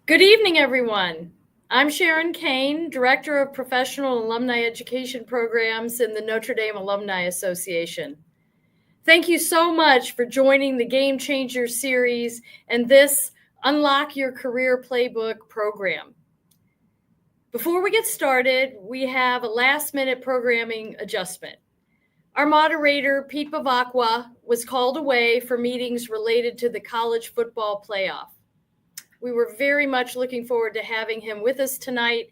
Good evening, everyone. I'm Sharon Kane, Director of Professional Alumni Education Programs in the Notre Dame Alumni Association. Thank you so much for joining the Game Changer series and this Unlock Your Career Playbook program. Before we get started, we have a last-minute programming adjustment. Our moderator, Pete Bevacqua, was called away for meetings related to the college football playoff. We were very much looking forward to having him with us tonight,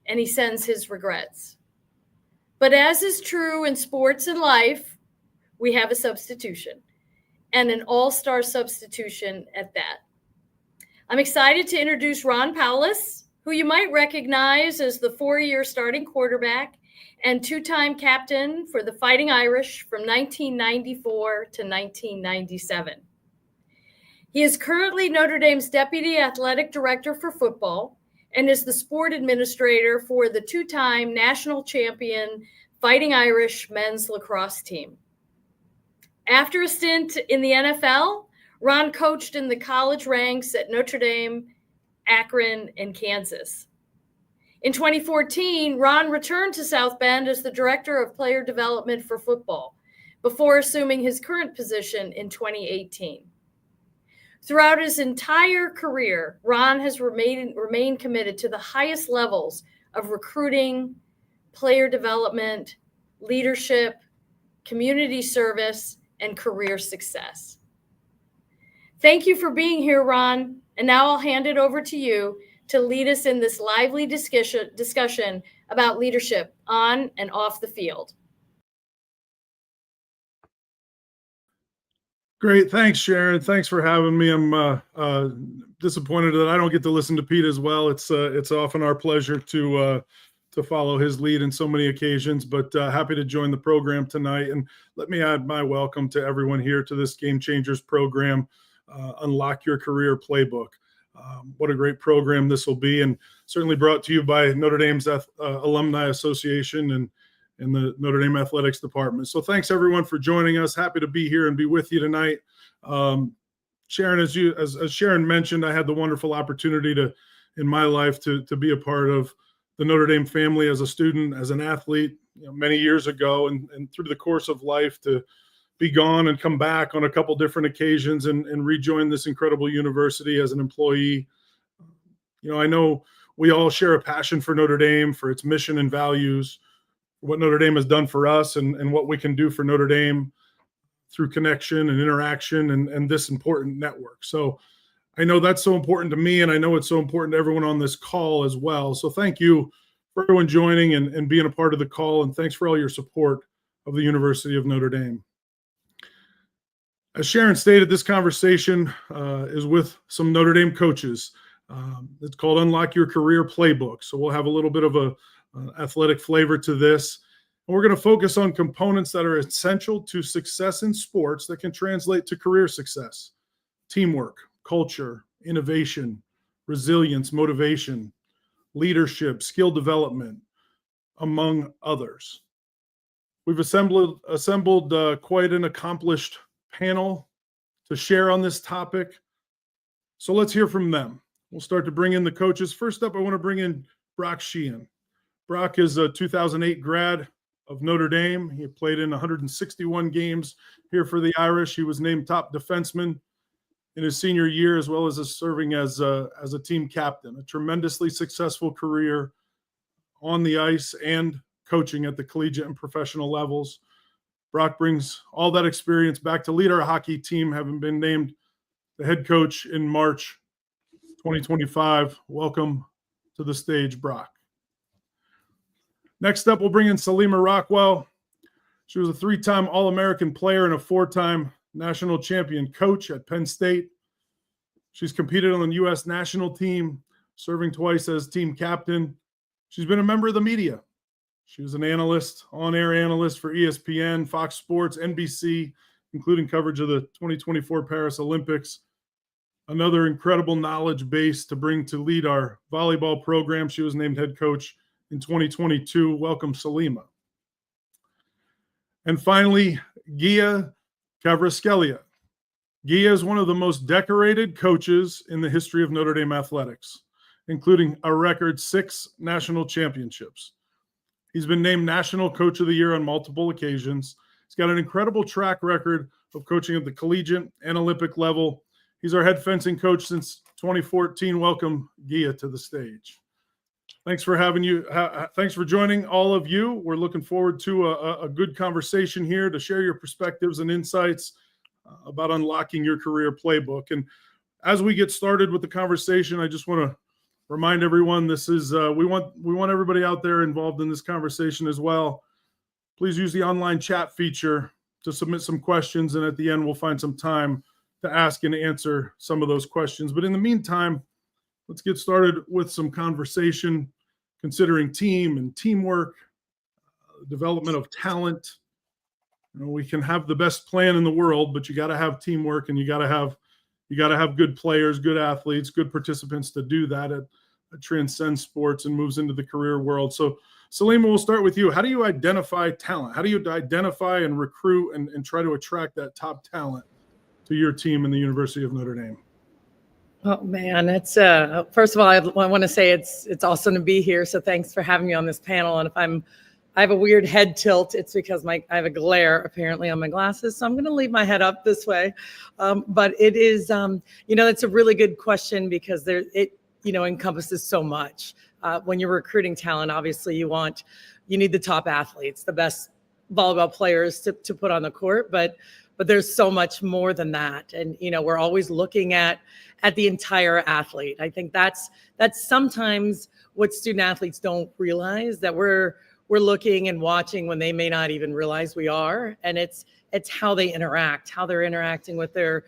and he sends his regrets. But as is true in sports and life, we have a substitution, and an all-star substitution at that. I'm excited to introduce Ron Powless, who you might recognize as the 4-year starting quarterback and 2-time captain for the Fighting Irish from 1994 to 1997. He is currently Notre Dame's Deputy Athletic Director for football and is the sport administrator for the 2-time national champion Fighting Irish men's lacrosse team. After a stint in the NFL, Ron coached in the college ranks at Notre Dame, Akron, and Kansas. In 2014, Ron returned to South Bend as the Director of Player Development for football before assuming his current position in 2018. Throughout his entire career, Ron has remained committed to the highest levels of recruiting, player development, leadership, community service, and career success. Thank you for being here, Ron. And now I'll hand it over to you to lead us in this lively discussion about leadership on and off the field. Great. Thanks, Sharon. Thanks for having me. I'm disappointed that I don't get to listen to Pete as well. It's often our pleasure to follow his lead in so many occasions, but happy to join the program tonight. And let me add my welcome to everyone here to this Game Changers program, Unlock Your Career Playbook. What a great program this will be, and certainly brought to you by Notre Dame's Alumni Association and the Notre Dame Athletics Department. So thanks everyone for joining us. Happy to be here and be with you tonight. Sharon, as Sharon mentioned, I had the wonderful opportunity in my life to be a part of the Notre Dame family as a student, as an athlete, many years ago, and through the course of life to be gone and come back on a couple different occasions and rejoin this incredible university as an employee. I know we all share a passion for Notre Dame, for its mission and values, what Notre Dame has done for us and what we can do for Notre Dame through connection and interaction and this important network. So I know that's so important to me, and I know it's so important to everyone on this call as well. So thank you for everyone joining and being a part of the call, and thanks for all your support of the University of Notre Dame. As Sharon stated, this conversation is with some Notre Dame coaches. It's called Unlock Your Career Playbook. So we'll have a little bit of an athletic flavor to this. And we're going to focus on components that are essential to success in sports that can translate to career success: teamwork, culture, innovation, resilience, motivation, leadership, skill development, among others. We've assembled quite an accomplished panel to share on this topic. So let's hear from them. We'll start to bring in the coaches. First up, I want to bring in Brock Sheehan. Brock is a 2008 grad of Notre Dame. He played in 161 games here for the Irish. He was named top defenseman in his senior year, as well as serving as a team captain. A tremendously successful career on the ice and coaching at the collegiate and professional levels. Brock brings all that experience back to lead our hockey team, having been named the head coach in March 2025. Welcome to the stage, Brock. Next up, we'll bring in Salima Rockwell. She was a 3-time All-American player and a 4-time national champion coach at Penn State. She's competed on the U.S. national team, serving twice as team captain. She's been a member of the media. She was an analyst, on-air analyst for ESPN, Fox Sports, NBC, including coverage of the 2024 Paris Olympics. Another incredible knowledge base to bring to lead our volleyball program. She was named head coach in 2022. Welcome, Salima. And finally, Gia Kavraskelia. Gia is one of the most decorated coaches in the history of Notre Dame athletics. including a record 6 national championships. He's been named National Coach of the Year on multiple occasions. He's got an incredible track record of coaching at the collegiate and Olympic level. He's our head fencing coach since 2014. Welcome, Gia, to the stage. Thanks for having you. Thanks for joining all of you. We're looking forward to a good conversation here to share your perspectives and insights about unlocking your career playbook. And as we get started with the conversation, I just want to remind everyone this is we want everybody out there involved in this conversation as well. Please use the online chat feature to submit some questions, and at the end we'll find some time to ask and answer some of those questions. But in the meantime, let's get started with some conversation considering team and teamwork, development of talent. You know, we can have the best plan in the world, but you got to have teamwork, and you got to have good players, good athletes, good participants to do that. It transcends sports and moves into the career world. So Salima, we'll start with you. How do you identify talent? How do you identify and recruit and try to attract that top talent to your team in the University of Notre Dame? Oh man, it's first of all, I want to say it's awesome to be here. So thanks for having me on this panel. And if I have a weird head tilt, it's because I have a glare apparently on my glasses. So I'm going to leave my head up this way. But it is, it's a really good question because it encompasses so much. When you're recruiting talent, obviously you need the top athletes, the best volleyball players to put on the court, but there's so much more than that. And, we're always looking at the entire athlete. I think that's sometimes what student athletes don't realize, that we're looking and watching when they may not even realize we are. And it's how they interact, how they're interacting with their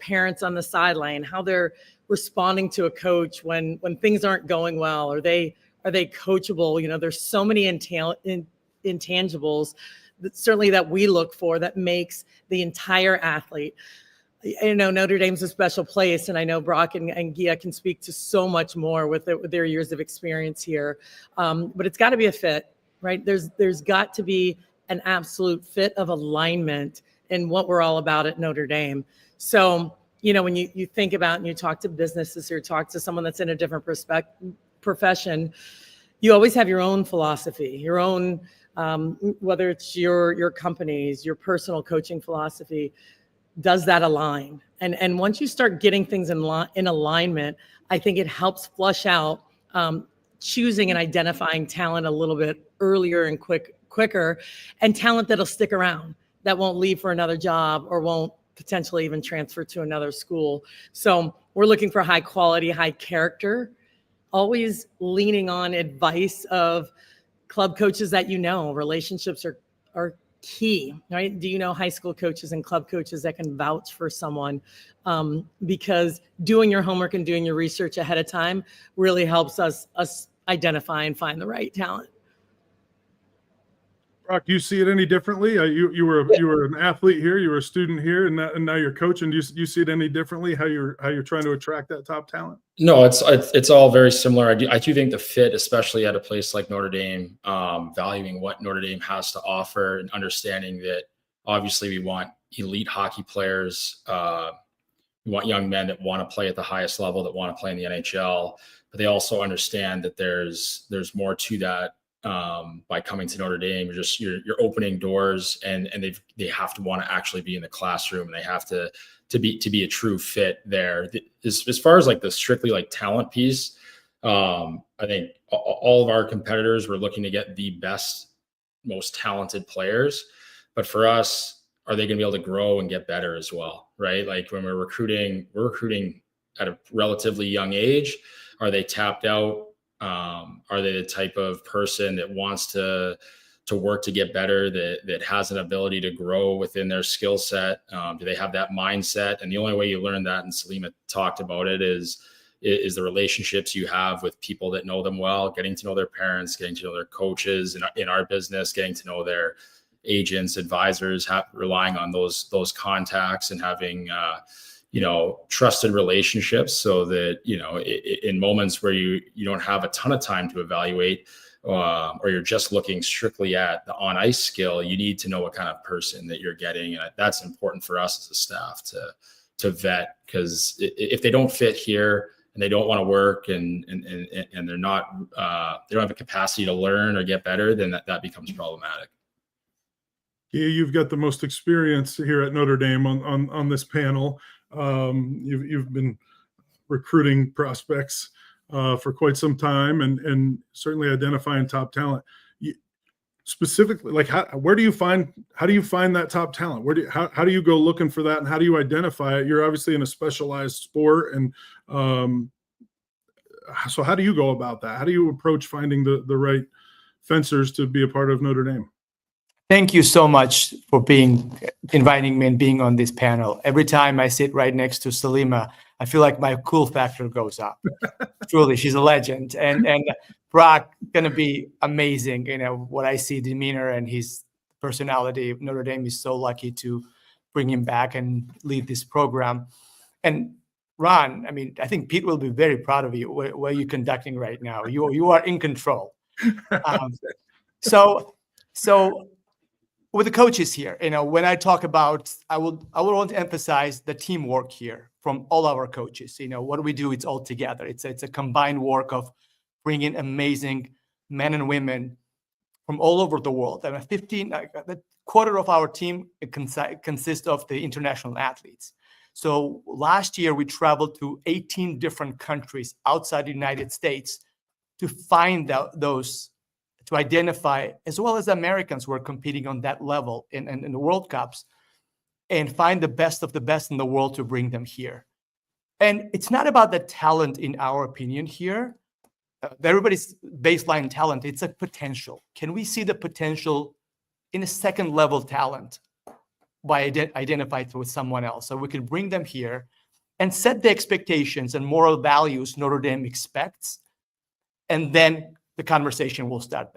parents on the sideline, how they're responding to a coach when things aren't going well. Are they coachable? There's so many intangibles that we look for that makes the entire athlete. Notre Dame's a special place, and I know Brock and Gia can speak to so much more with their years of experience here. But it's got to be a fit, right? There's got to be an absolute fit of alignment in what we're all about at Notre Dame. So, when you think about and you talk to businesses or talk to someone that's in a different profession, you always have your own philosophy, your own, whether it's your company's, your personal coaching philosophy. Does that align? And once you start getting things in alignment, I think it helps flush out choosing and identifying talent a little bit earlier and quicker, and talent that'll stick around, that won't leave for another job or won't potentially even transfer to another school. So we're looking for high quality, high character, always leaning on advice of club coaches that relationships are key, right? Do you know high school coaches and club coaches that can vouch for someone? Because doing your homework and doing your research ahead of time really helps us identify and find the right talent. Brock, do you see it any differently? You were an athlete here, you were a student here, and now you're coaching. Do you see it any differently? How you're trying to attract that top talent? No, it's all very similar. I do think the fit, especially at a place like Notre Dame, valuing what Notre Dame has to offer and understanding that obviously we want elite hockey players. We want young men that want to play at the highest level, that want to play in the NHL, but they also understand that there's more to that. By coming to Notre Dame, you're opening doors, and they have to want to actually be in the classroom, and they have to be a true fit there. As far as like the strictly like talent piece, I think all of our competitors were looking to get the best, most talented players, but for us, are they going to be able to grow and get better as well, right? Like when we're recruiting at a relatively young age. Are they tapped out? Are they the type of person that wants to work to get better, that has an ability to grow within their skill set? Do they have that mindset? And the only way you learn that, and Salima talked about it, is the relationships you have with people that know them well, getting to know their parents, getting to know their coaches in our business, getting to know their agents, advisors, relying on those contacts and having, trusted relationships, so that, in moments where you don't have a ton of time to evaluate, or you're just looking strictly at the on ice skill, you need to know what kind of person that you're getting. And that's important for us as a staff to vet, because if they don't fit here, and they don't want to work and they're not they don't have a capacity to learn or get better, then that becomes problematic. Yeah, you've got the most experience here at Notre Dame on this panel. You've been recruiting prospects for quite some time, and certainly identifying top talent. Specifically, like how do you find that top talent? How do you go looking for that, and how do you identify it? You're obviously in a specialized sport, and so how do you go about that? How do you approach finding the right fencers to be a part of Notre Dame? Thank you so much for inviting me and being on this panel. Every time I sit right next to Salima, I feel like my cool factor goes up. Truly, she's a legend. And Brock gonna be amazing. You know, what I see, demeanor and his personality. Notre Dame is so lucky to bring him back and lead this program. And Ron, I mean, I think Pete will be very proud of you where you're conducting right now. You are in control. So with the coaches here, you know, when I talk about, I would want to emphasize the teamwork here from all our coaches. You know, what we do, it's all together. It's a combined work of bringing amazing men and women from all over the world. And the quarter of our team consists of the international athletes. So last year we traveled to 18 different countries outside the United States to find out those, to identify, as well as Americans who are competing on that level in the World Cups, and find the best of the best in the world to bring them here. And it's not about the talent, in our opinion here. Everybody's baseline talent, it's a potential. Can we see the potential in a second level talent by identifying with someone else? So we can bring them here and set the expectations and moral values Notre Dame expects. And then the conversation will start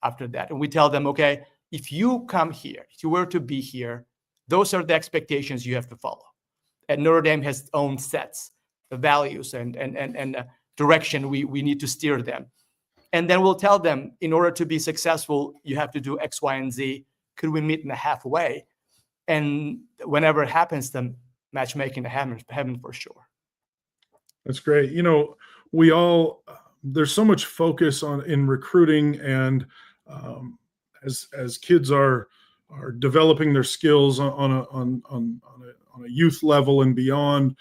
after that. And we tell them, okay, if you come here, if you were to be here, those are the expectations you have to follow. And Notre Dame has its own sets of values and direction we need to steer them. And then we'll tell them, in order to be successful, you have to do X, Y, and Z. Could we meet in the halfway? And whenever it happens, then matchmaking to heaven for sure. That's great. You know, there's so much focus in recruiting, and as kids are developing their skills on a youth level and beyond,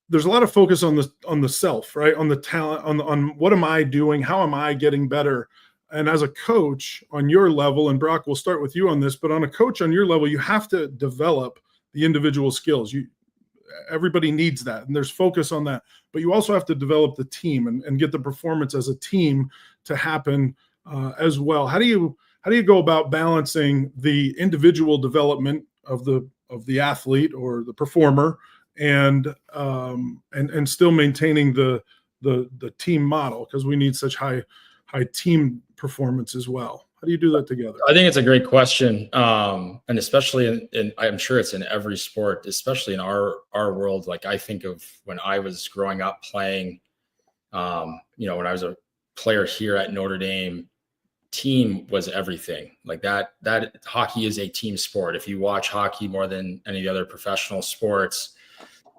there's a lot of focus on the self, right? On the talent, on what am I doing? How am I getting better? And as a coach on your level, and Brock, we'll start with you on this, but on a coach on your level, you have to develop the individual skills. Everybody needs that, and there's focus on that. But you also have to develop the team and get the performance as a team to happen as well. How do you go about balancing the individual development of the athlete or the performer and still maintaining the team model, because we need such high team performance as well? How do you do that together? I think it's a great question. And especially in I'm sure it's in every sport, especially in our world. Like, I think of when I was growing up playing, when I was a player here at Notre Dame, team was everything. Like that hockey is a team sport. If you watch hockey more than any of the other professional sports,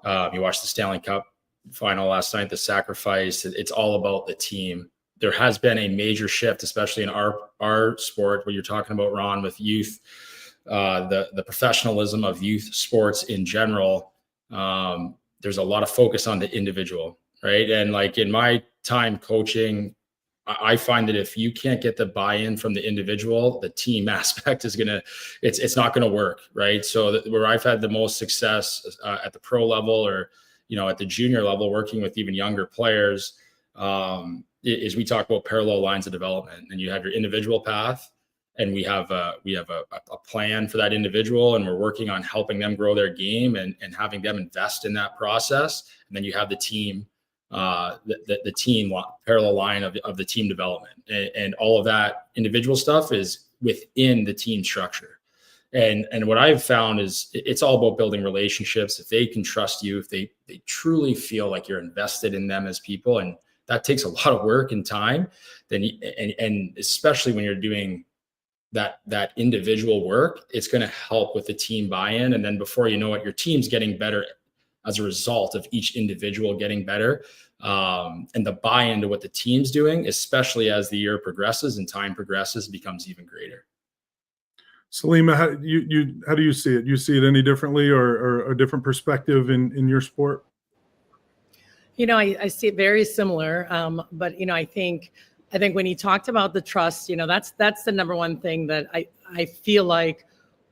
you watch the Stanley Cup final last night, the sacrifice, it's all about the team. There has been a major shift, especially in our sport, what you're talking about, Ron, with youth, the professionalism of youth sports in general. There's a lot of focus on the individual, right? And like in my time coaching, I find that if you can't get the buy-in from the individual, the team aspect is it's not gonna work, right? So where I've had the most success at the pro level, or at the junior level, working with even younger players, is we talk about parallel lines of development. And you have your individual path, and we have a plan for that individual, and we're working on helping them grow their game and having them invest in that process. And then you have the team, the team parallel line of the team development, and all of that individual stuff is within the team structure. And what I've found is it's all about building relationships. If they can trust you, if they truly feel like you're invested in them as people, and that takes a lot of work and time, then and especially when you're doing that individual work, it's going to help with the team buy-in. And then before you know it, your team's getting better as a result of each individual getting better. and the buy-in to what the team's doing, especially as the year progresses and time progresses, becomes even greater. Salima, how do you see it? You see it any differently, or a different perspective in your sport? I see it very similar. But I think when he talked about the trust, that's the number one thing that I feel like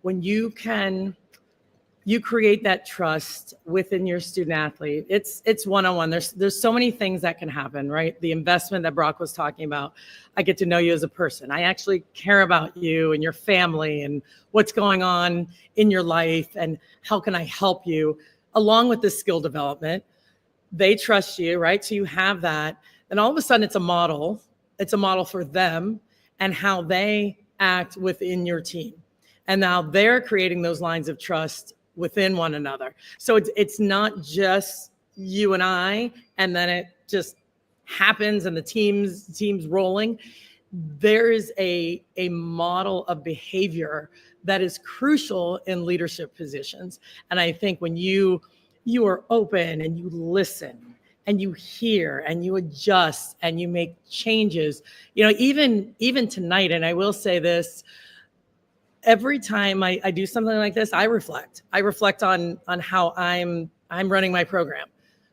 when you create that trust within your student athlete, it's one-on-one. There's so many things that can happen, right? The investment that Brock was talking about, I get to know you as a person. I actually care about you and your family and what's going on in your life and how can I help you, along with the skill development. They trust you, right? So you have that. And all of a sudden it's a model. It's a model for them and how they act within your team. And now they're creating those lines of trust within one another. So it's not just you and I, and then it just happens and the team's rolling. There is a model of behavior that is crucial in leadership positions. And I think when you are open and you listen and you hear and you adjust and you make changes, even tonight, and I will say this, every time I do something like this, I reflect on how I'm running my program.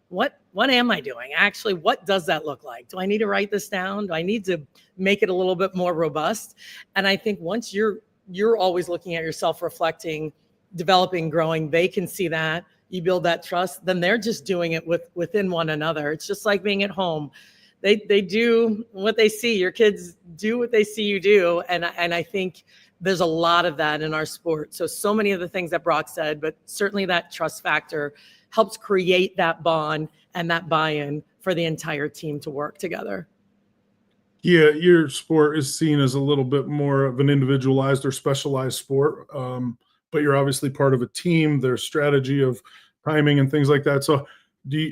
What am I doing? Actually, what does that look like? Do I need to write this down? Do I need to make it a little bit more robust? And I think once you're always looking at yourself, reflecting, developing, growing, they can see that, you build that trust, then they're just doing it within one another. It's just like being at home. They do what they see. Your kids do what they see you do. And I think there's a lot of that in our sport. So many of the things that Brock said, but certainly that trust factor helps create that bond and that buy-in for the entire team to work together. Yeah, your sport is seen as a little bit more of an individualized or specialized sport, but you're obviously part of a team. There's strategy of timing and things like that. So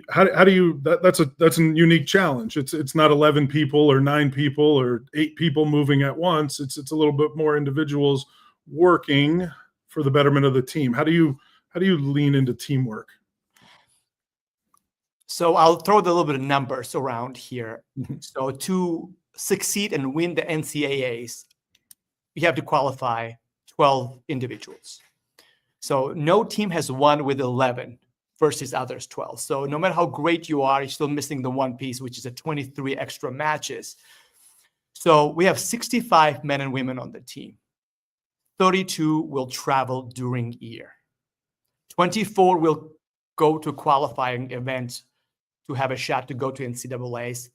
how do you that's a unique challenge. It's not 11 people or 9 people or 8 people moving at once. It's a little bit more individuals working for the betterment of the team. How do you lean into teamwork? So I'll throw a little bit of numbers around here. So to succeed and win the NCAAs, you have to qualify 12 individuals. So no team has won with 11 versus others 12. So no matter how great you are, you're still missing the one piece, which is the 23 extra matches. So we have 65 men and women on the team. 32 will travel during year. 24 will go to qualifying events to have a shot to go to NCAAs.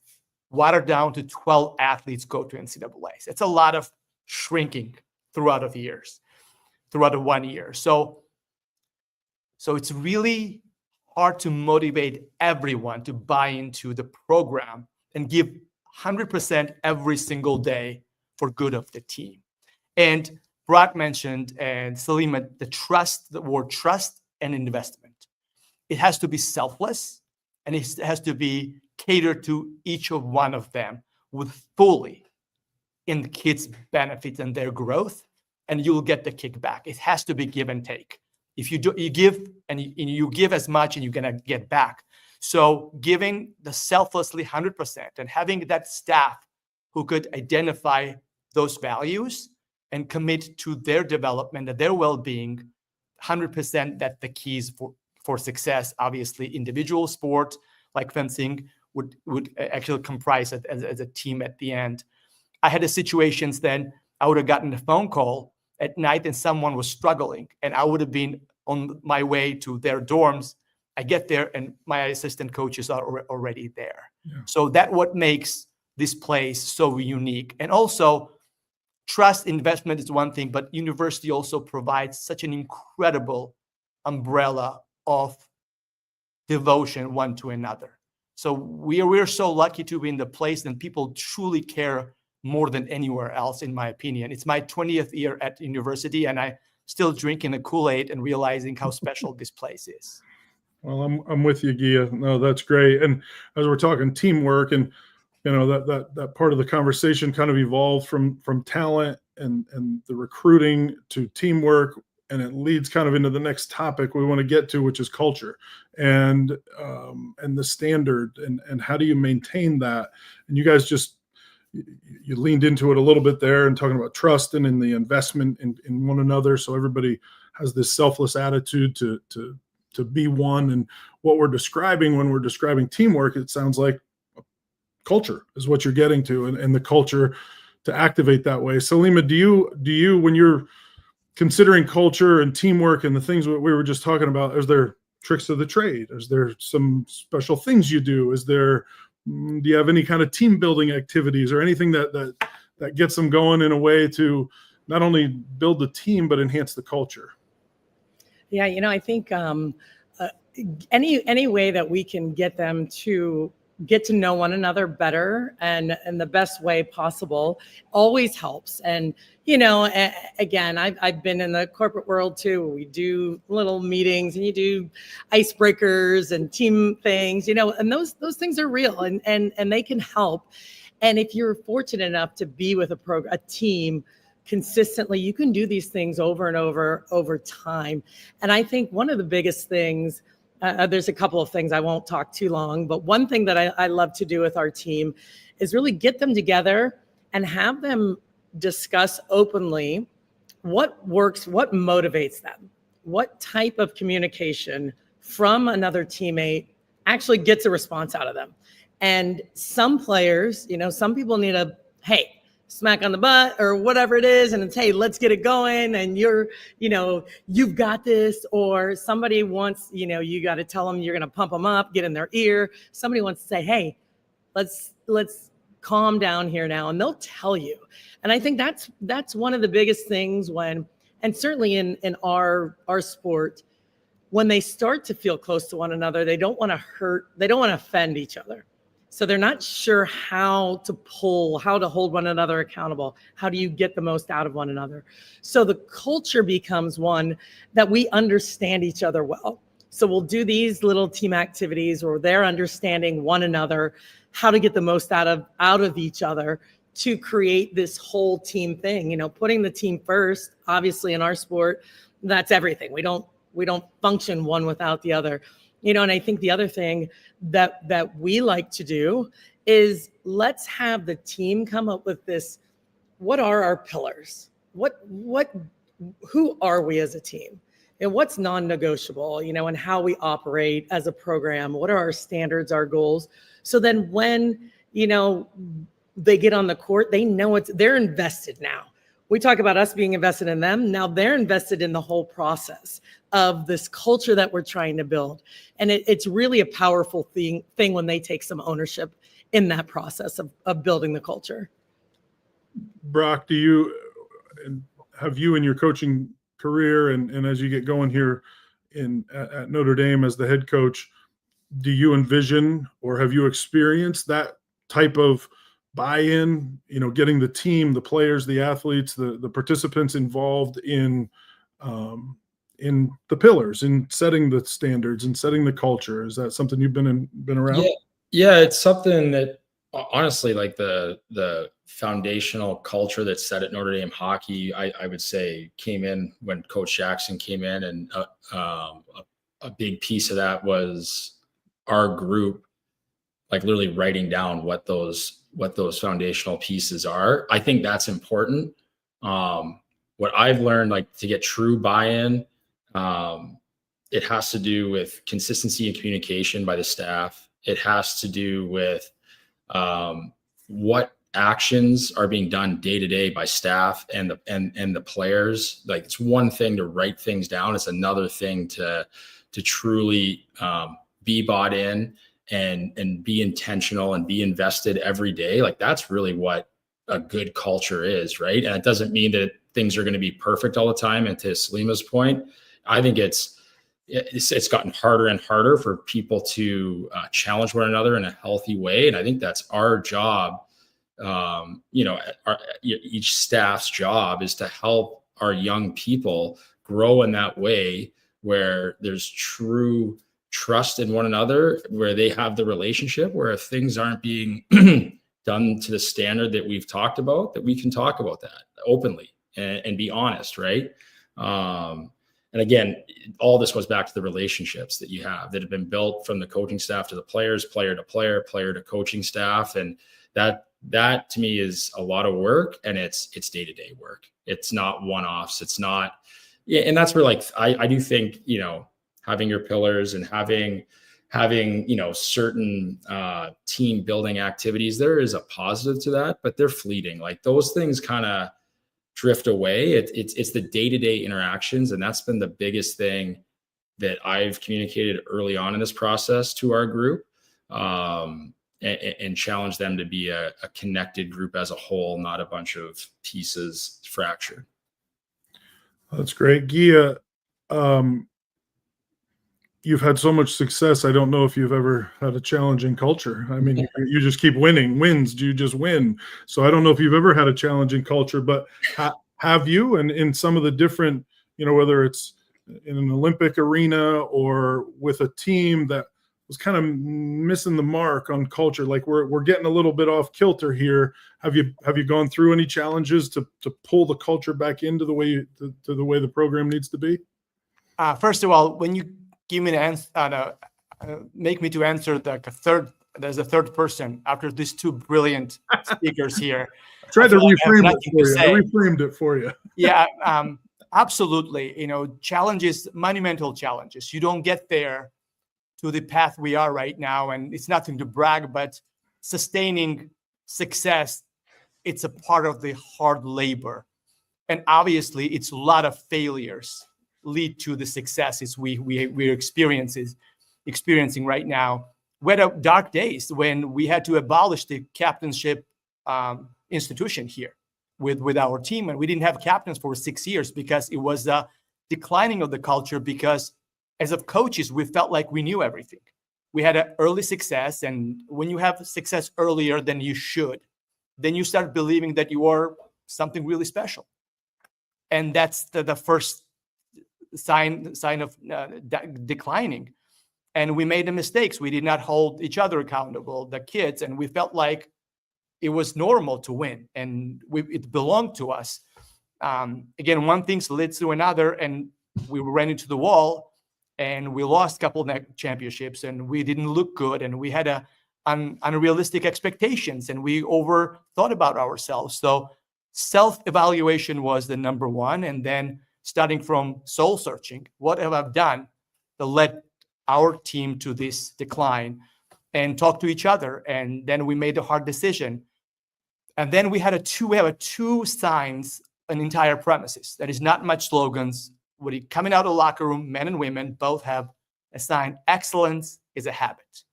Watered down to 12 athletes go to NCAAs. It's a lot of shrinking throughout of years, throughout of 1 year. So it's really hard to motivate everyone to buy into the program and give 100% every single day for good of the team. And Brock mentioned, and Salima, the word trust and investment. It has to be selfless, and it has to be catered to each of one of them with fully in the kids' benefits and their growth, and you'll get the kickback. It has to be give and take. If you give and you give as much, and you're gonna get back. So giving the selflessly 100% and having that staff who could identify those values and commit to their development and their well-being, 100%, that the keys for success. Obviously, individual sport like fencing would actually comprise it as a team at the end. I had situations then I would have gotten a phone call at night and someone was struggling, and I would have been on my way to their dorms. I get there and my assistant coaches are already there. Yeah. So that's what makes this place so unique. And also, trust investment is one thing, but university also provides such an incredible umbrella of devotion one to another. So we're so lucky to be in the place, and people truly care more than anywhere else, in my opinion. It's my 20th year at university, and I still drinking the Kool-Aid and realizing how special this place is. Well, I'm with you, Gia. No, that's great. And as we're talking teamwork, and that part of the conversation kind of evolved from talent and the recruiting to teamwork and it leads kind of into the next topic we want to get to, which is culture and the standard and how do you maintain that? And you guys you leaned into it a little bit there and talking about trust and in the investment in one another. So everybody has this selfless attitude to be one. And what we're describing when we're describing teamwork, it sounds like culture is what you're getting to, and the culture to activate that way. So Lima, do you, when you're considering culture and teamwork and the things that we were just talking about, is there tricks of the trade? Is there some special things you do? Do you have any kind of team building activities or anything that gets them going in a way to not only build the team, but enhance the culture? Yeah, I think any way that we can get them to get to know one another better and the best way possible always helps. And, again, I've been in the corporate world too. We do little meetings and you do icebreakers and team things, and those things are real and they can help. And if you're fortunate enough to be with a team consistently, you can do these things over and over time. And I think one of the biggest things, there's a couple of things, I won't talk too long, but one thing that I love to do with our team is really get them together and have them discuss openly what works, what motivates them, what type of communication from another teammate actually gets a response out of them. And some players, some people need a, hey, smack on the butt or whatever it is. And it's, hey, let's get it going. And you've got this. Or somebody wants, you got to tell them you're going to pump them up, get in their ear. Somebody wants to say, hey, let's calm down here now. And they'll tell you. And I think that's one of the biggest things and certainly in our sport, when they start to feel close to one another, they don't want to hurt, they don't want to offend each other. So they're not sure how to hold one another accountable. How do you get the most out of one another? So the culture becomes one that we understand each other well. So we'll do these little team activities where they're understanding one another, how to get the most out of each other to create this whole team thing. Putting the team first, obviously in our sport, that's everything. We don't function one without the other. And I think the other thing that we like to do is let's have the team come up with this. What are our pillars? Who are we as a team? And what's non-negotiable, and how we operate as a program? What are our standards, our goals? So then when, they get on the court, they know they're invested now. We talk about us being invested in them. Now they're invested in the whole process of this culture that we're trying to build. And it's really a powerful thing when they take some ownership in that process of building the culture. Brock, have you in your coaching career and as you get going here at Notre Dame as the head coach, do you envision or have you experienced that type of buy-in, getting the team, the players, the athletes, the participants involved in the pillars, in setting the standards and setting the culture? Is that something you've been around? Yeah, it's something that honestly, like the foundational culture that's set at Notre Dame hockey, I would say came in when Coach Jackson came in, and a big piece of that was our group, like literally writing down what those foundational pieces are. I think that's important. What I've learned, like to get true buy-in, it has to do with consistency and communication by the staff. It has to do with what actions are being done day to day by staff and the players. Like it's one thing to write things down. It's another thing to truly be bought in and be intentional and be invested every day. Like that's really what a good culture is, right? And it doesn't mean that things are going to be perfect all the time. And to Slima's point, I think it's gotten harder and harder for people to challenge one another in a healthy way. And I think that's our job. Each staff's job is to help our young people grow in that way where there's true trust in one another, where they have the relationship, where if things aren't being done to the standard that we've talked about, that we can talk about that openly and be honest, right? And again, all this goes back to the relationships that you have that have been built from the coaching staff to the players, player to player, player to coaching staff. And that to me is a lot of work, and it's day-to-day work. It's not one-offs. It's not, yeah. And that's where, like, I do think, having your pillars and having, certain team building activities, there is a positive to that, but they're fleeting. Like, those things kind of drift away. It's the day-to-day interactions. And that's been the biggest thing that I've communicated early on in this process to our group, and challenge them to be a connected group as a whole, not a bunch of pieces fractured. That's great. Gia, you've had so much success. I don't know if you've ever had a challenging culture. I mean, you just keep winning. Wins, you just win. So I don't know if you've ever had a challenging culture, but have you? And in some of the different, whether it's in an Olympic arena or with a team that was kind of missing the mark on culture, like we're getting a little bit off kilter here. Have you gone through any challenges to pull the culture back into the way to the way the program needs to be? First of all, when you give me an answer, make me to answer there's a third person after these two brilliant speakers here. I tried to reframe it for you. I reframed it for you. Yeah, absolutely. Challenges, monumental challenges. You don't get there to the path we are right now, and it's nothing to brag, but sustaining success, it's a part of the hard labor. And obviously, it's a lot of failures lead to the successes we're experiencing right now. We had dark days when we had to abolish the captainship institution here with our team, and we didn't have captains for 6 years because it was a declining of the culture, because as of coaches, we felt like we knew everything. We had an early success, and when you have success earlier than you should, then you start believing that you are something really special. And that's the first sign of declining. And we made the mistakes. We did not hold each other accountable, the kids, and we felt like it was normal to win, and it belonged to us. Again, one thing leads to another, and we ran into the wall, and we lost a couple of championships, and we didn't look good, and we had unrealistic expectations, and we overthought about ourselves. So self-evaluation was the number one, and then starting from soul searching. What have I done that led our team to this decline? And talk to each other, and then we made a hard decision. And then we have two signs an entire premises. That is not much slogans. When you coming out of the locker room, men and women both have a sign: excellence is a habit.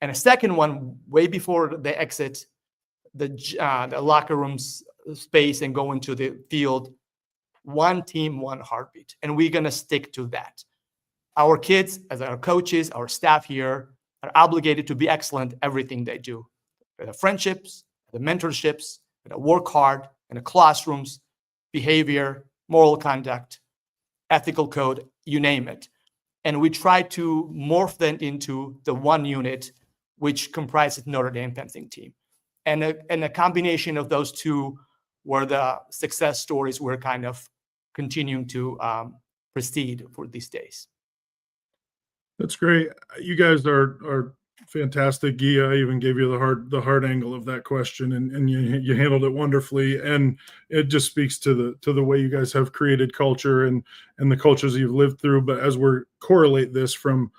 And a second one, way before they exit the locker room's space and go into the field: one team, one heartbeat. And we're going to stick to that. Our kids, as our coaches, our staff here, are obligated to be excellent everything they do. The friendships, the mentorships, the work hard in the classrooms, behavior, moral conduct, ethical code, you name it. And we try to morph them into the one unit, which comprises Notre Dame fencing team. And a combination of those two were the success stories we're kind of continuing to proceed for these days. That's great. You guys are fantastic. Gia, I even gave you the hard angle of that question, and you handled it wonderfully. And it just speaks to the way you guys have created culture and the cultures you've lived through. But as we're correlate this from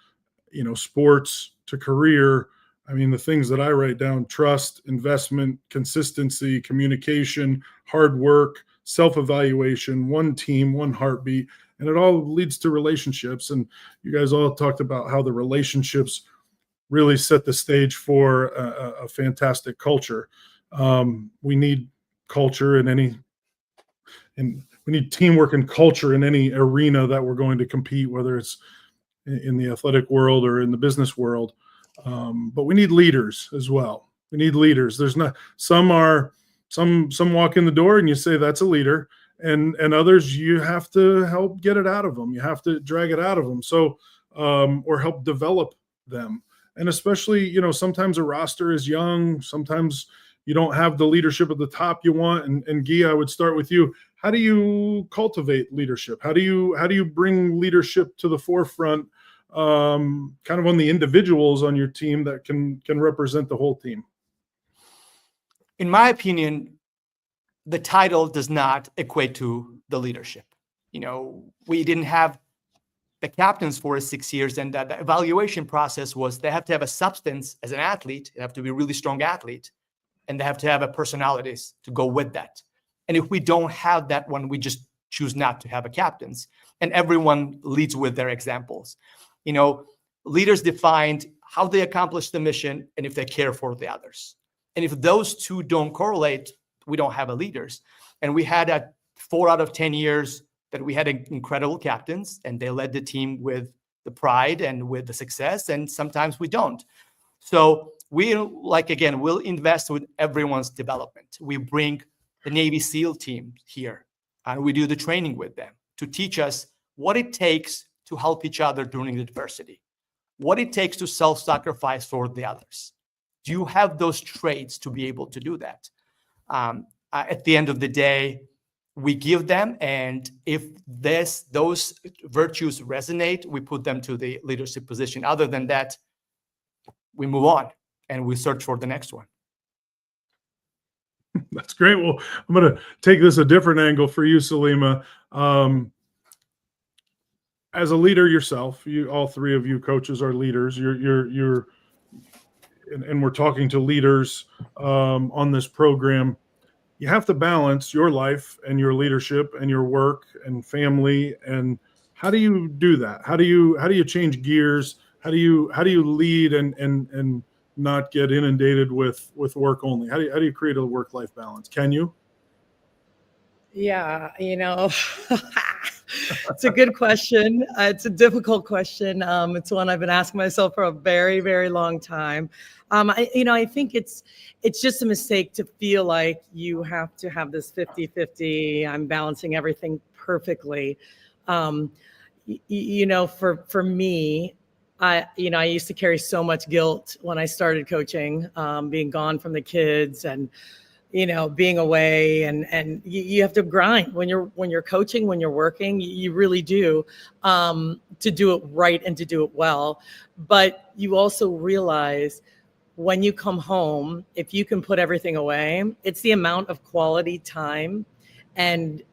sports to career, I mean, the things that I write down: trust, investment, consistency, communication, hard work, self-evaluation, one team, one heartbeat. And it all leads to relationships. And you guys all talked about how the relationships really set the stage for a fantastic culture. We need culture and we need teamwork and culture in any arena that we're going to compete, whether it's in the athletic world or in the business world. But we need leaders as well. We need leaders. There's not, some walk in the door and you say that's a leader. And others, you have to help get it out of them. You have to drag it out of them. So, or help develop them. And especially, sometimes a roster is young. Sometimes, don't have the leadership at the top you want. And Guy, I would start with you. How do you cultivate leadership? How do you bring leadership to the forefront, kind of on the individuals on your team that can represent the whole team? In my opinion, the title does not equate to the leadership. We didn't have the captains for 6 years, and the evaluation process was they have to have a substance as an athlete. They have to be a really strong athlete, and they have to have a personalities to go with that. And if we don't have that one, we just choose not to have a captains. And everyone leads with their examples. Leaders defined how they accomplish the mission and if they care for the others. And if those two don't correlate, we don't have a leaders. And we had 4 out of 10 years that we had incredible captains, and they led the team with the pride and with the success. And sometimes we don't. So we'll invest with everyone's development. We bring the Navy SEAL team here, and we do the training with them to teach us what it takes to help each other during adversity, what it takes to self-sacrifice for the others. Do you have those traits to be able to do that? At the end of the day, we give them, and if those virtues resonate, we put them to the leadership position. Other than that, we move on and we search for the next one. That's great. Well, I'm going to take this a different angle for you, Salima. As a leader yourself, all 3 of you coaches are leaders. And we're talking to leaders on this program. You have to balance your life and your leadership and your work and family. And how do you do that? How do you change gears? How do you lead and not get inundated with work only? How do you create a work-life balance? Can you? Yeah, it's a good question. It's a difficult question. It's one I've been asking myself for a very, very long time. I think it's just a mistake to feel like you have to have this 50-50. I'm balancing everything perfectly. For me, I used to carry so much guilt when I started coaching, being gone from the kids and being away, and you have to grind when you're coaching, when you're working. You really do, to do it right and to do it well. But you also realize when you come home, if you can put everything away, it's the amount of quality time and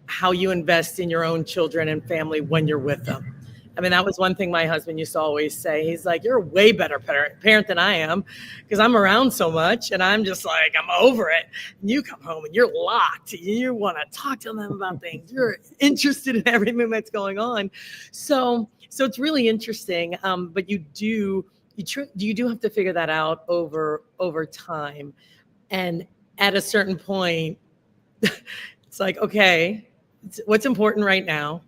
how you invest in your own children and family when you're with them. I mean, that was one thing my husband used to always say. He's like, you're a way better parent than I am, because I'm around so much and I'm just like, I'm over it. And you come home and you're locked. You want to talk to them about things. You're interested in everything that's going on. So it's really interesting. But you do have to figure that out over time. And at a certain point, it's like, okay, what's important right now?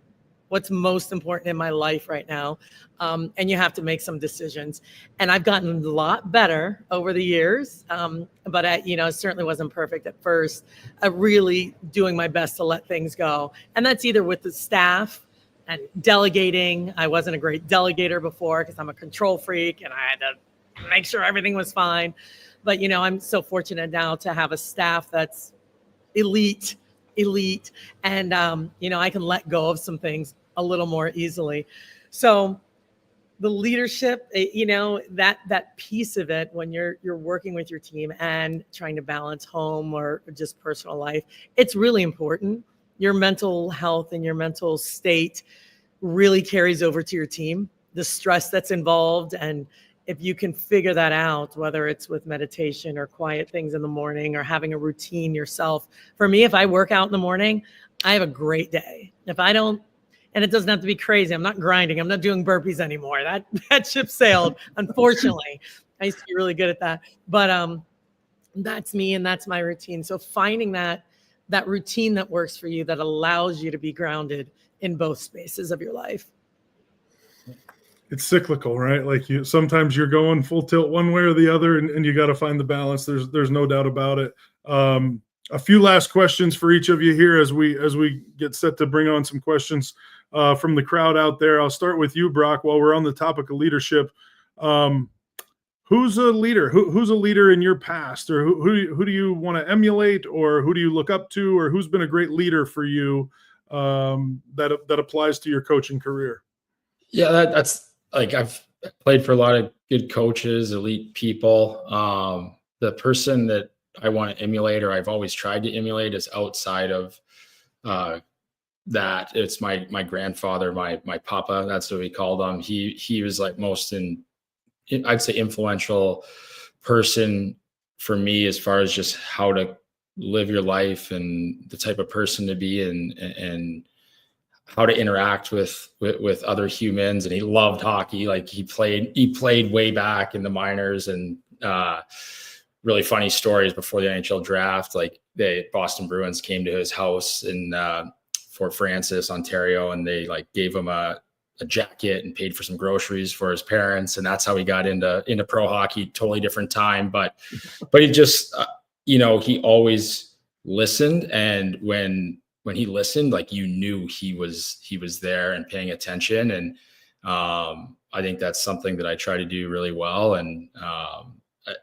What's most important in my life right now? And you have to make some decisions. And I've gotten a lot better over the years, but it certainly wasn't perfect at first. Really doing my best to let things go. And that's either with the staff and delegating. I wasn't a great delegator before because I'm a control freak and I had to make sure everything was fine. But, I'm so fortunate now to have a staff that's elite, and I can let go of some things a little more easily. So the leadership, that piece of it, when you're working with your team and trying to balance home or just personal life, it's really important. Your mental health and your mental state really carries over to your team, the stress that's involved. And if you can figure that out, whether it's with meditation or quiet things in the morning or having a routine yourself. For me, if I work out in the morning, I have a great day. If I don't, and it doesn't have to be crazy. I'm not grinding. I'm not doing burpees anymore. That ship sailed, unfortunately. I used to be really good at that. But that's me and that's my routine. So finding that routine that works for you, that allows you to be grounded in both spaces of your life. It's cyclical, right? Like sometimes you're going full tilt one way or the other, and you got to find the balance. There's no doubt about it. A few last questions for each of you here as we get set to bring on some questions from the crowd out there. I'll start with you, Brock. While we're on the topic of leadership, who's a leader? Who's a leader in your past, or who do you want to emulate, or who do you look up to, or who's been a great leader for you that applies to your coaching career? Yeah, that's like, I've played for a lot of good coaches, elite people. The person that I want to emulate, or I've always tried to emulate, is outside of that. It's my grandfather, my papa. That's what we called him. He was like I'd say influential person for me as far as just how to live your life and the type of person to be, and how to interact with other humans. And he loved hockey. Like he played way back in the minors, and really funny stories before the NHL draft. Like the Boston Bruins came to his house in Fort Francis, Ontario, and they like gave him a jacket and paid for some groceries for his parents. And that's how he got into pro hockey. Totally different time, but he just, he always listened. And when he listened, like, you knew he was there and paying attention. And I think that's something that I try to do really well. And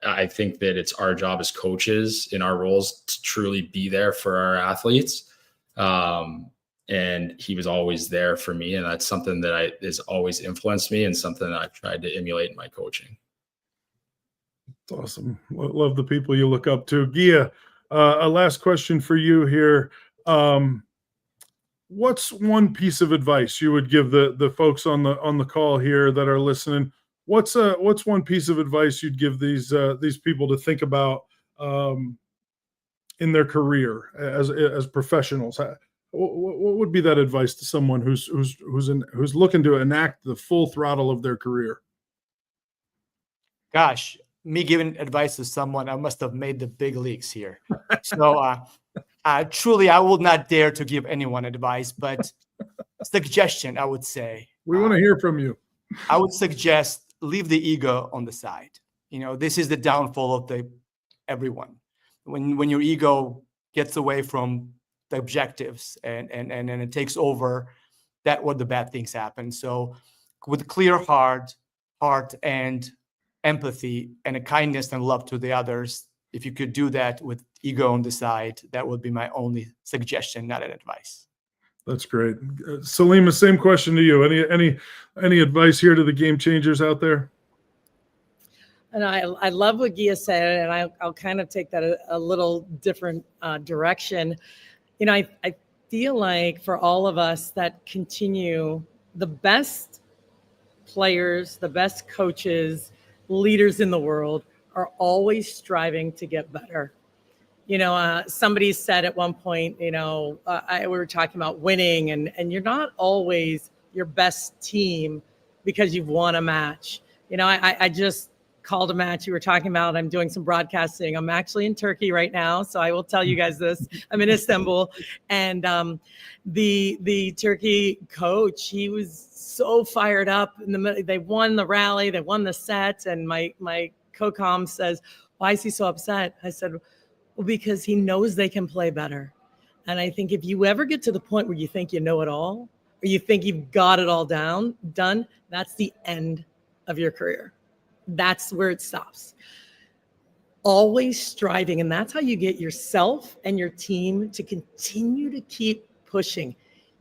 I think that it's our job as coaches in our roles to truly be there for our athletes. And he was always there for me. And that's something that has always influenced me, and something that I've tried to emulate in my coaching. That's awesome. Love the people you look up to. Gia, a last question for you here. What's one piece of advice you would give the folks on the call here that are listening? What's one piece of advice you'd give these people to think about in their career as professionals? What would be that advice to someone who's looking to enact the full throttle of their career? Gosh, me giving advice to someone, I must have made the big leagues here. So truly, I will not dare to give anyone advice, but suggestion, I would say. We want to hear from you. I would suggest leave the ego on the side. This is the downfall of everyone. When your ego gets away from the objectives and it takes over, that's where the bad things happen. So with clear heart and empathy and a kindness and love to the others, if you could do that with ego on the side, that would be my only suggestion, not an advice. That's great. Salima, same question to you. Any advice here to the game changers out there? And I love what Gia said, and I'll kind of take that a little different direction. I feel like for all of us that continue, the best players, the best coaches, leaders in the world are always striving to get better. Somebody said at one point, we were talking about winning, and you're not always your best team because you've won a match. I just called a match you were talking about. I'm doing some broadcasting. I'm actually in Turkey right now, so I will tell you guys this. I'm in Istanbul, and the Turkey coach, he was so fired up. They won the rally, they won the set, and my co-com says, "Why is he so upset?" I said, "Well, because he knows they can play better." And I think if you ever get to the point where you think you know it all, or you think you've got it all done, that's the end of your career. That's where it stops. Always striving. And that's how you get yourself and your team to continue to keep pushing.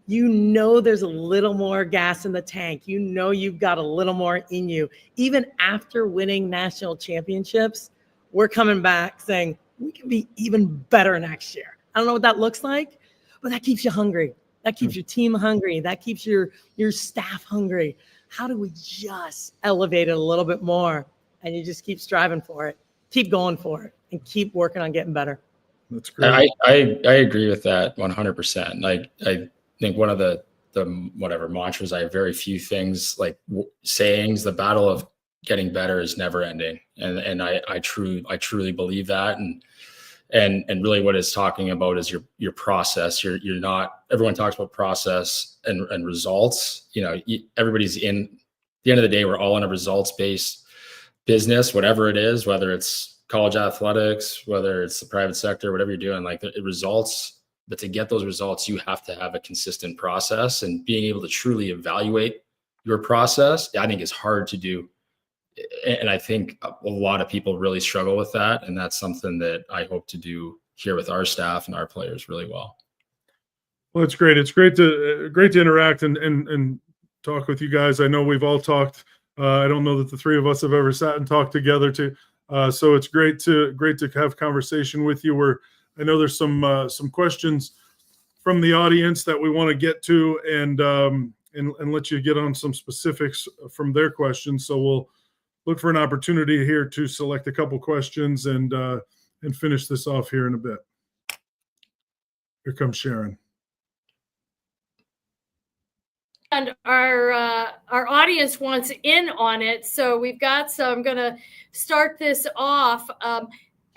There's a little more gas in the tank. You've got a little more in you. Even after winning national championships, we're coming back saying we can be even better next year. I don't know what that looks like, but that keeps you hungry. That keeps your team hungry. That keeps your staff hungry. How do we just elevate it a little bit more? And you just keep striving for it, keep going for it, and keep working on getting better. That's great. I agree with that 100%. Like, I think one of the whatever mantras, I have very few things like sayings. The battle of getting better is never ending, and I truly believe that. And really what it's talking about is your process. You're not, everyone talks about process and results. Everybody's in, at the end of the day, we're all in a results-based business, whatever it is, whether it's college athletics, whether it's the private sector, whatever you're doing, like the results. But to get those results, you have to have a consistent process, and being able to truly evaluate your process, I think, is hard to do And I think a lot of people really struggle with that. And that's something that I hope to do here with our staff and our players really well. Well, it's great. It's great to interact and talk with you guys. I know we've all talked. I don't know that the three of us have ever sat and talked together so it's great to have conversation with you. I know there's some questions from the audience that we want to get to and let you get on some specifics from their questions. So we'll look for an opportunity here to select a couple questions and finish this off here in a bit. Here comes Sharon. And our audience wants in on it, so we've got some. I'm going to start this off.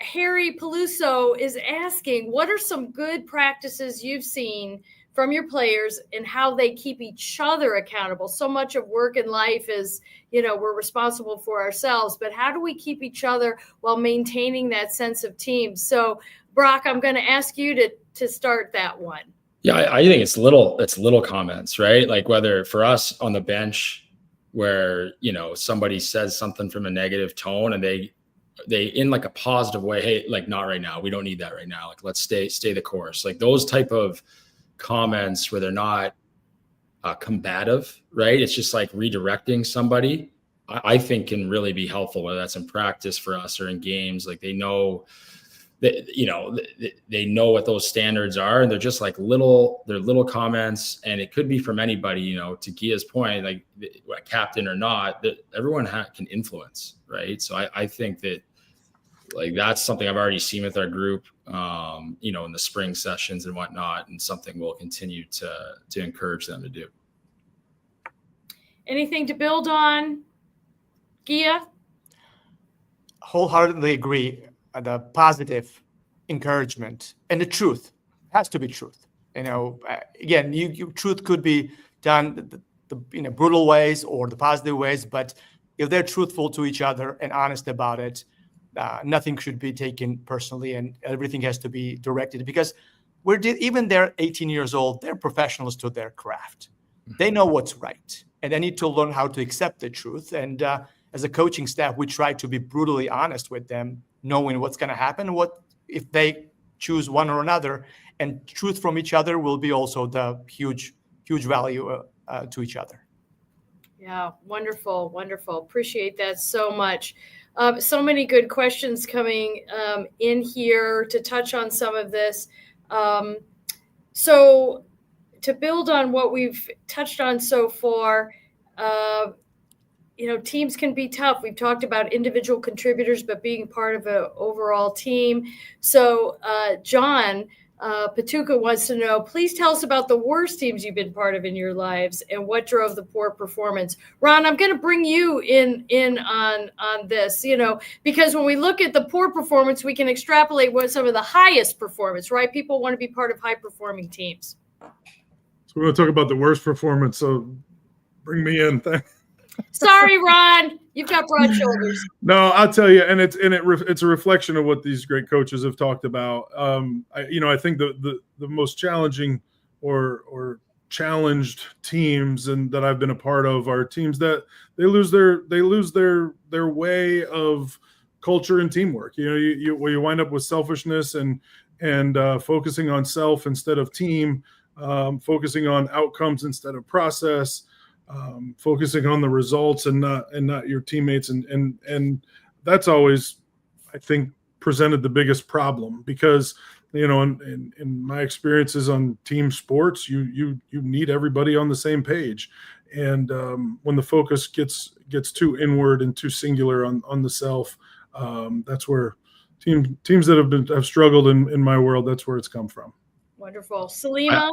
Harry Peluso is asking, what are some good practices you've seen from your players and how they keep each other accountable? So much of work and life is, we're responsible for ourselves, but how do we keep each other while maintaining that sense of team? So, Brock, I'm going to ask you to start that one. Yeah, I think it's little comments, right? Like whether for us on the bench where, somebody says something from a negative tone and they in like a positive way, hey, like not right now. We don't need that right now. Like, let's stay the course. Like those type of comments where they're not combative, right? It's just like redirecting somebody, I think can really be helpful, whether that's in practice for us or in games. Like they know that, they know what those standards are, and they're just like little comments, and it could be from anybody, to Gia's point, like a captain or not, that everyone can influence, right? So I think that like that's something I've already seen with our group, in the spring sessions and whatnot, and something we'll continue to encourage them to do. Anything to build on, Gia? Wholeheartedly agree. The positive encouragement and the truth has to be truth. Again, truth could be done the brutal ways or the positive ways, but if they're truthful to each other and honest about it, nothing should be taken personally, and everything has to be directed, because even they're 18 years old, they're professionals to their craft. They know what's right, and they need to learn how to accept the truth. And as a coaching staff, we try to be brutally honest with them, knowing what's going to happen, what if they choose one or another, and truth from each other will be also the huge value to each other. Yeah, wonderful. Appreciate that so much. So many good questions coming in here to touch on some of this. So to build on what we've touched on so far, teams can be tough. We've talked about individual contributors, but being part of an overall team. So John Patuka wants to know, please tell us about the worst teams you've been part of in your lives and what drove the poor performance. Ron, I'm going to bring you in on this, because when we look at the poor performance, we can extrapolate what some of the highest performance, right? People want to be part of high performing teams. So we're going to talk about the worst performance. So bring me in. Sorry, Ron, you've got broad shoulders. No, I'll tell you, and it's a reflection of what these great coaches have talked about. I think the most challenging or challenged teams and that I've been a part of are teams that they lose their way of culture and teamwork. You wind up with selfishness and focusing on self instead of team, focusing on outcomes instead of process. Focusing on the results and not your teammates, and that's always, I think, presented the biggest problem, because in my experiences on team sports, you need everybody on the same page, and when the focus gets too inward and too singular on the self, that's where teams that have struggled in my world, that's where it's come from. Wonderful. Salima.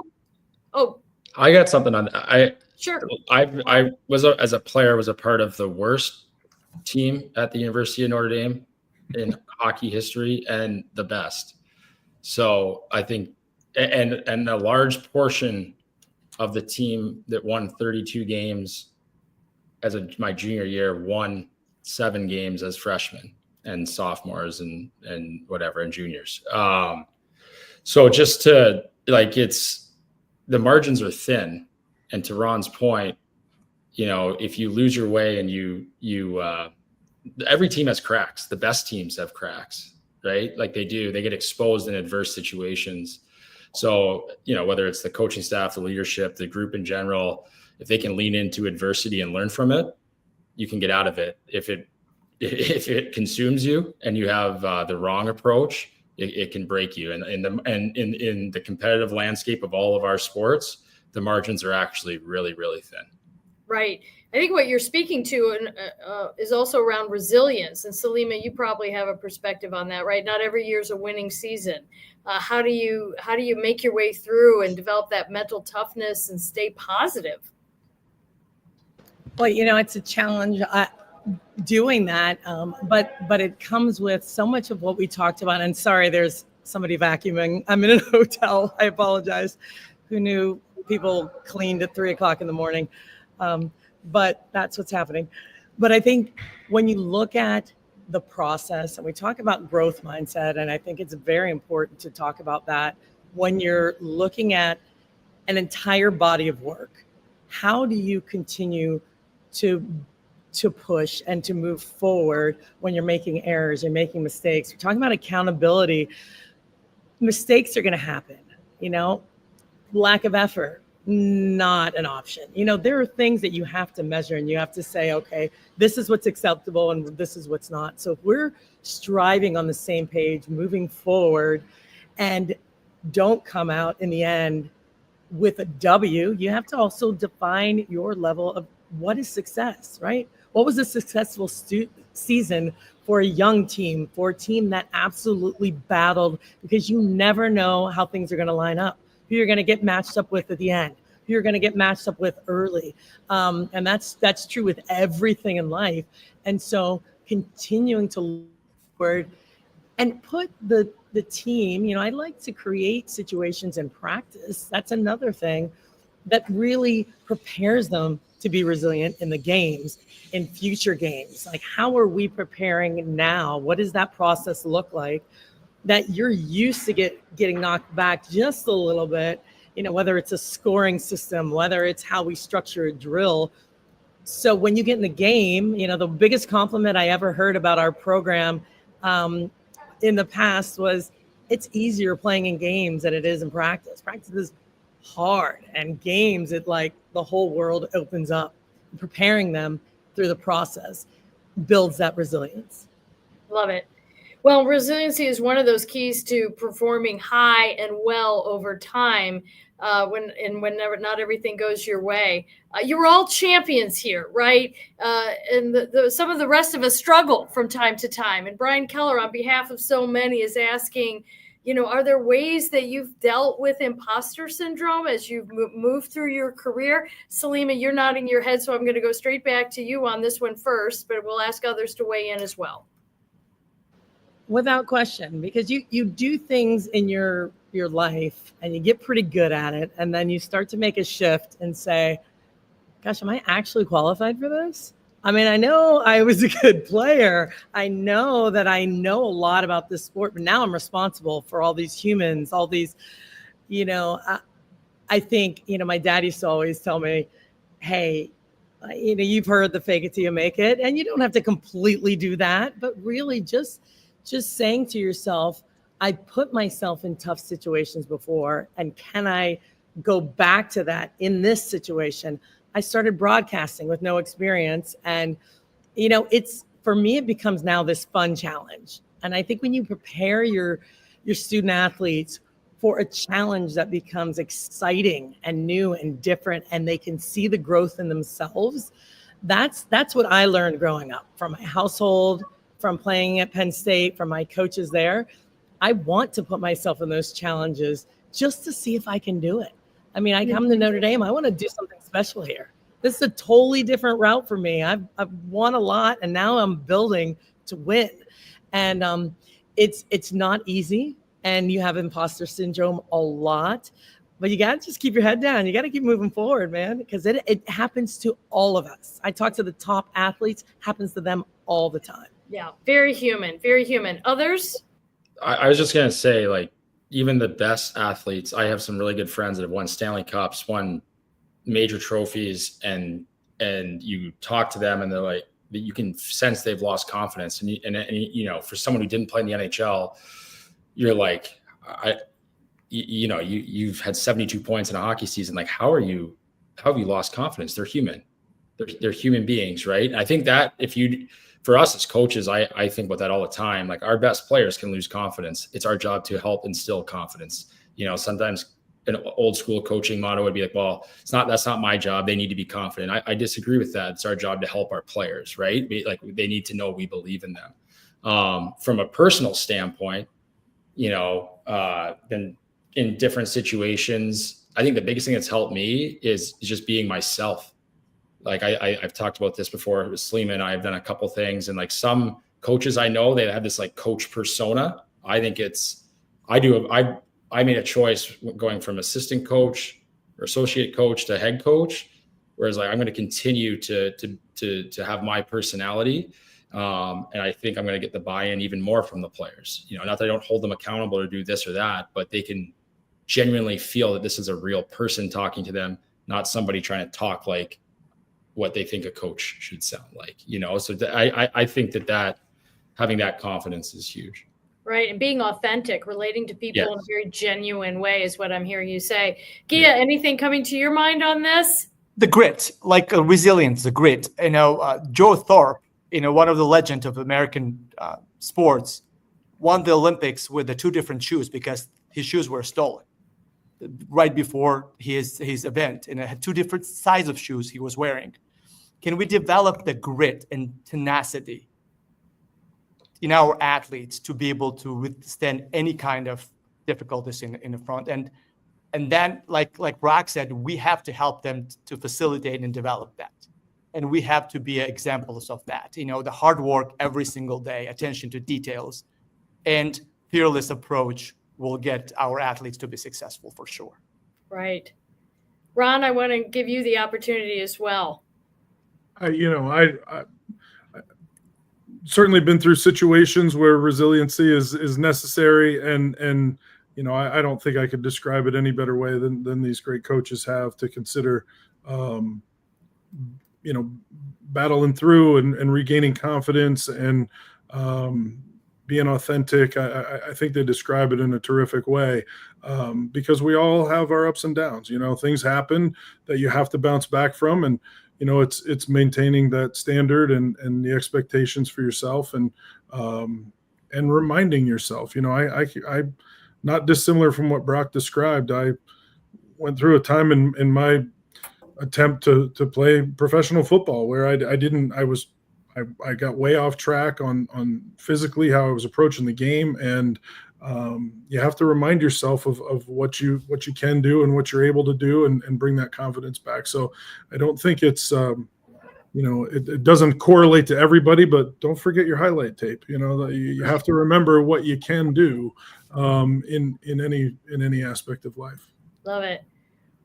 I got something on that. Sure. I was as a player was a part of the worst team at the University of Notre Dame in hockey history and the best. So I think, and a large portion of the team that won 32 games as my junior year won 7 games as freshmen and sophomores and whatever, and juniors. So just to the margins are thin. And to Ron's point, if you lose your way and you every team has cracks. The best teams have cracks, right? Like they get exposed in adverse situations. So, whether it's the coaching staff, the leadership, the group in general, if they can lean into adversity and learn from it, you can get out of it. If it consumes you and you have the wrong approach, it can break you. And in the competitive landscape of all of our sports, the margins are actually really, really thin. Right. I think what you're speaking to is also around resilience. And Salima, you probably have a perspective on that, right? Not every year is a winning season. How do you make your way through and develop that mental toughness and stay positive? Well, it's a challenge doing that, but it comes with so much of what we talked about. And sorry, there's somebody vacuuming. I'm in a hotel. I apologize. Who knew people cleaned at 3:00 in the morning? But that's what's happening. But I think when you look at the process and we talk about growth mindset, and I think it's very important to talk about that when you're looking at an entire body of work, how do you continue to push and to move forward when you're making errors, you're making mistakes? We're talking about accountability. Mistakes are going to happen, lack of effort, not an option. There are things that you have to measure and you have to say, okay, this is what's acceptable and this is what's not. So if we're striving on the same page, moving forward, and don't come out in the end with a W, you have to also define your level of what is success, right? What was a successful season for a young team, for a team that absolutely battled, because you never know how things are going to line up, who you're going to get matched up with at the end, who you're going to get matched up with early. And that's true with everything in life. And so continuing to look forward and put the team, I like to create situations in practice. That's another thing that really prepares them to be resilient in the games, in future games. Like, how are we preparing now? What does that process look like that you're used to getting knocked back just a little bit, whether it's a scoring system, whether it's how we structure a drill. So when you get in the game, the biggest compliment I ever heard about our program in the past was, it's easier playing in games than it is in practice. Practice is hard, and games, it like the whole world opens up. Preparing them through the process builds that resilience. Love it. Well, resiliency is one of those keys to performing high and well over time whenever not everything goes your way. You're all champions here, right? And some of the rest of us struggle from time to time. And Brian Keller, on behalf of so many, is asking, are there ways that you've dealt with imposter syndrome as you've moved through your career? Salima, you're nodding your head, so I'm going to go straight back to you on this one first, but we'll ask others to weigh in as well. Without question, because you do things in your life and you get pretty good at it, and then you start to make a shift and say, gosh, am I actually qualified for this? I mean, I know I was a good player. I know that I know a lot about this sport, but now I'm responsible for all these humans, all these, I think, my dad used to always tell me, hey, you've heard the fake it till you make it, and you don't have to completely do that, but really just saying to yourself, I put myself in tough situations before, and can I go back to that in this situation? I started broadcasting with no experience, and it's, for me, it becomes now this fun challenge. And I think when you prepare your student athletes for a challenge that becomes exciting and new and different, and they can see the growth in themselves, that's what I learned growing up from my household, from playing at Penn State, from my coaches there. I want to put myself in those challenges just to see if I can do it. I mean, I come to Notre Dame, I want to do something special here. This is a totally different route for me. I've won a lot, and now I'm building to win. And it's not easy, and you have imposter syndrome a lot, but you got to just keep your head down. You got to keep moving forward, man, because it happens to all of us. I talk to the top athletes, happens to them all the time. Yeah, very human, very human. Others? I was just going to say, like, even the best athletes, I have some really good friends that have won Stanley Cups, won major trophies, and you talk to them and they're like, you can sense they've lost confidence. And you know, for someone who didn't play in the NHL, you're like, you've had 72 points in a hockey season. Like, how have you lost confidence? They're human. They're human beings, right? And I think that for us as coaches, I think about that all the time. Like, our best players can lose confidence. It's our job to help instill confidence. You know, sometimes an old school coaching motto would be like, well, that's not my job. They need to be confident. I disagree with that. It's our job to help our players, right? They need to know we believe in them. From a personal standpoint, you know, been in different situations. I think the biggest thing that's helped me is just being myself. Like I've talked about this before with Sleeman. I've done a couple things, and like some coaches I know, they have this like coach persona. I think I made a choice going from assistant coach or associate coach to head coach, whereas like I'm going to continue to have my personality. And I think I'm going to get the buy-in even more from the players. You know, not that I don't hold them accountable to do this or that, but they can genuinely feel that this is a real person talking to them, not somebody trying to talk like what they think a coach should sound like, you know? So I think that having that confidence is huge. Right. And being authentic, relating to people in a very genuine way is what I'm hearing you say. Gia, anything coming to your mind on this? The grit, like resilience, the grit. You know, Joe Thorpe, you know, one of the legends of American sports, won the Olympics with the 2 different shoes because his shoes were stolen right before his event, and it had 2 different sizes of shoes he was wearing. Can we develop the grit and tenacity in our athletes to be able to withstand any kind of difficulties in the front? And then, like Brock said, we have to help them to facilitate and develop that. And we have to be examples of that. You know, the hard work every single day, attention to details, and fearless approach will get our athletes to be successful for sure. Right. Ron, I want to give you the opportunity as well. I certainly been through situations where resiliency is necessary, and you know, I don't think I could describe it any better way than these great coaches have to consider, you know, battling through and regaining confidence and being authentic. I think they describe it in a terrific way, because we all have our ups and downs. You know, things happen that you have to bounce back from, and you know, it's maintaining that standard and the expectations for yourself, and reminding yourself. You know, I not dissimilar from what Brock described. I went through a time in my attempt to play professional football where I got way off track on physically how I was approaching the game, and you have to remind yourself of what you can do and what you're able to do, and bring that confidence back. So I don't think it's you know, it doesn't correlate to everybody, but don't forget your highlight tape. You know, you have to remember what you can do in any aspect of life. Love it.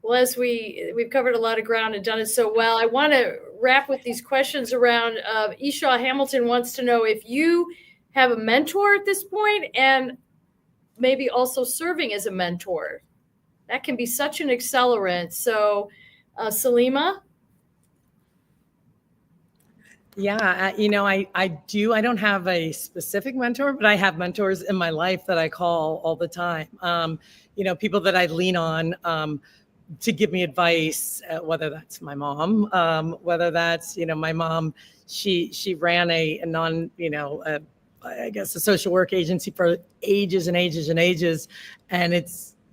Well, as we've covered a lot of ground and done it so well, I want to wrap with these questions around Eshaw Hamilton wants to know if you have a mentor at this point, and maybe also serving as a mentor. That can be such an accelerant. So, Salima? Yeah, you know, I do. I don't have a specific mentor, but I have mentors in my life that I call all the time. You know, people that I lean on to give me advice, whether that's my mom, whether that's, you know, my mom, she ran a non, you know, I guess a social work agency for ages and ages and ages. And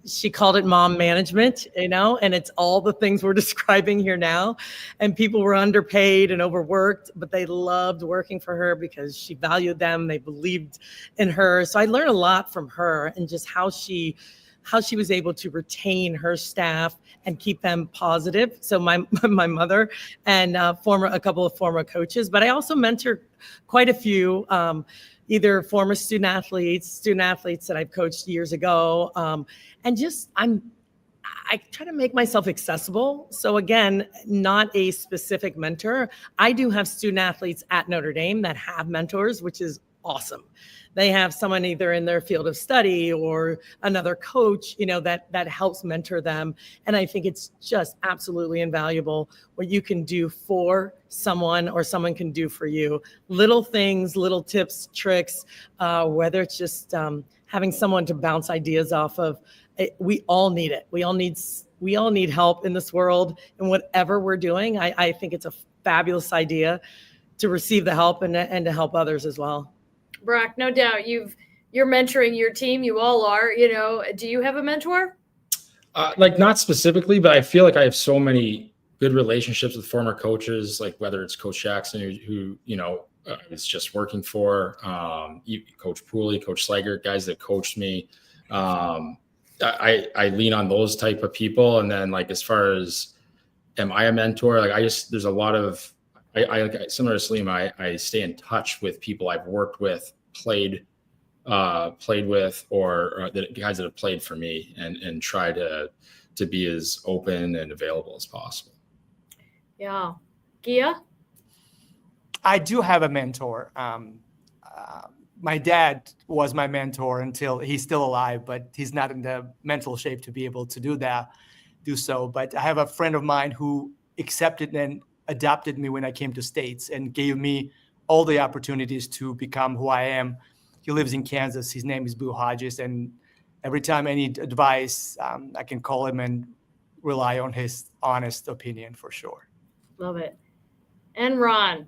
she called it mom management, you know, and it's all the things we're describing here now. And people were underpaid and overworked, but they loved working for her because she valued them. They believed in her. So I learned a lot from her, and just how she was able to retain her staff and keep them positive. So my mother and a couple of former coaches, but I also mentor quite a few, either former student athletes that I've coached years ago. And just, I try to make myself accessible. So again, not a specific mentor. I do have student athletes at Notre Dame that have mentors, which is awesome. They have someone either in their field of study or another coach, that helps mentor them. And I think it's just absolutely invaluable what you can do for someone or someone can do for you. Little things, little tips, tricks, whether it's just having someone to bounce ideas off of. We all need it. We all need help in this world, and whatever we're doing, I think it's a fabulous idea to receive the help and to help others as well. Brock, no doubt you're mentoring your team. You all are. Do you have a mentor? Like not specifically, but I feel like I have so many good relationships with former coaches, like whether it's Coach Jackson, who is just working for, Coach Pooley, Coach Slager, guys that coached me. I lean on those type of people. And then like, as far as, am I a mentor? Like there's a lot of, I similar to Salim, I stay in touch with people I've worked with, played with, or the guys that have played for me, and try to be as open and available as possible. Yeah. Gia? I do have a mentor. My dad was my mentor until he's still alive, but he's not in the mental shape to be able to do so. But I have a friend of mine who accepted and adopted me when I came to States and gave me all the opportunities to become who I am. He lives in Kansas. His name is Boo Hodges. And every time I need advice, I can call him and rely on his honest opinion for sure. Love it. And Ron?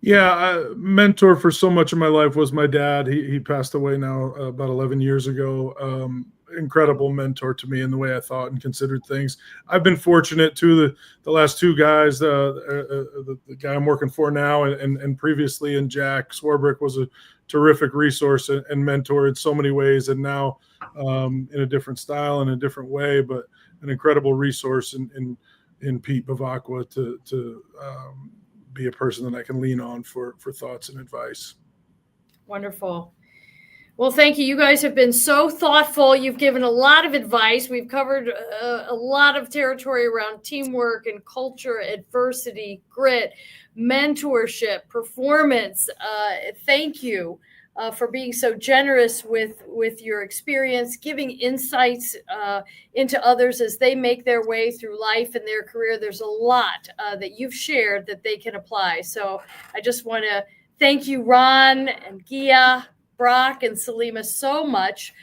Yeah, mentor for so much of my life was my dad. He passed away now about 11 years ago. Incredible mentor to me in the way I thought and considered things. I've been fortunate too. The last two guys, the guy I'm working for now and previously, and Jack Swarbrick, was a terrific resource and mentor in so many ways. And now in a different style and a different way, but an incredible resource in Pete Bevacqua to be a person that I can lean on for thoughts and advice. Wonderful. Well, thank you. You guys have been so thoughtful. You've given a lot of advice. We've covered a lot of territory around teamwork and culture, adversity, grit, mentorship, performance. Thank you for being so generous with your experience, giving insights into others as they make their way through life and their career. There's a lot that you've shared that they can apply. So I just want to thank you, Ron and Gia, Brock and Salima, so much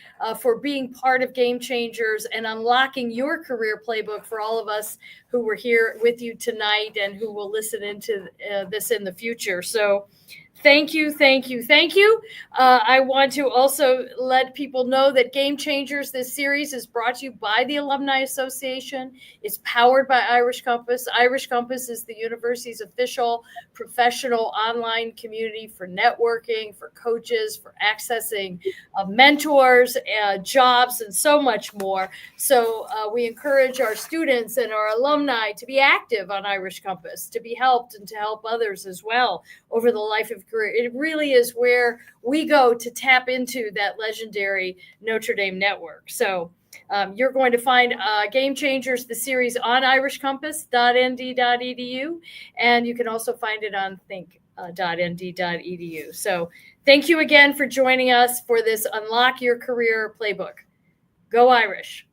for being part of Game Changers and unlocking your career playbook for all of us who were here with you tonight and who will listen into this in the future. So thank you, thank you, thank you. I want to also let people know that Game Changers, this series, is brought to you by the Alumni Association. It's powered by IrishCompass. IrishCompass is the university's official professional online community for networking, for coaches, for accessing mentors, jobs, and so much more. So we encourage our students and our alumni to be active on IrishCompass, to be helped and to help others as well over the life of career. It really is where we go to tap into that legendary Notre Dame network. So you're going to find Game Changers, the series, on irishcompass.nd.edu, and you can also find it on think.nd.edu. So thank you again for joining us for this Unlock Your Career Playbook. Go Irish.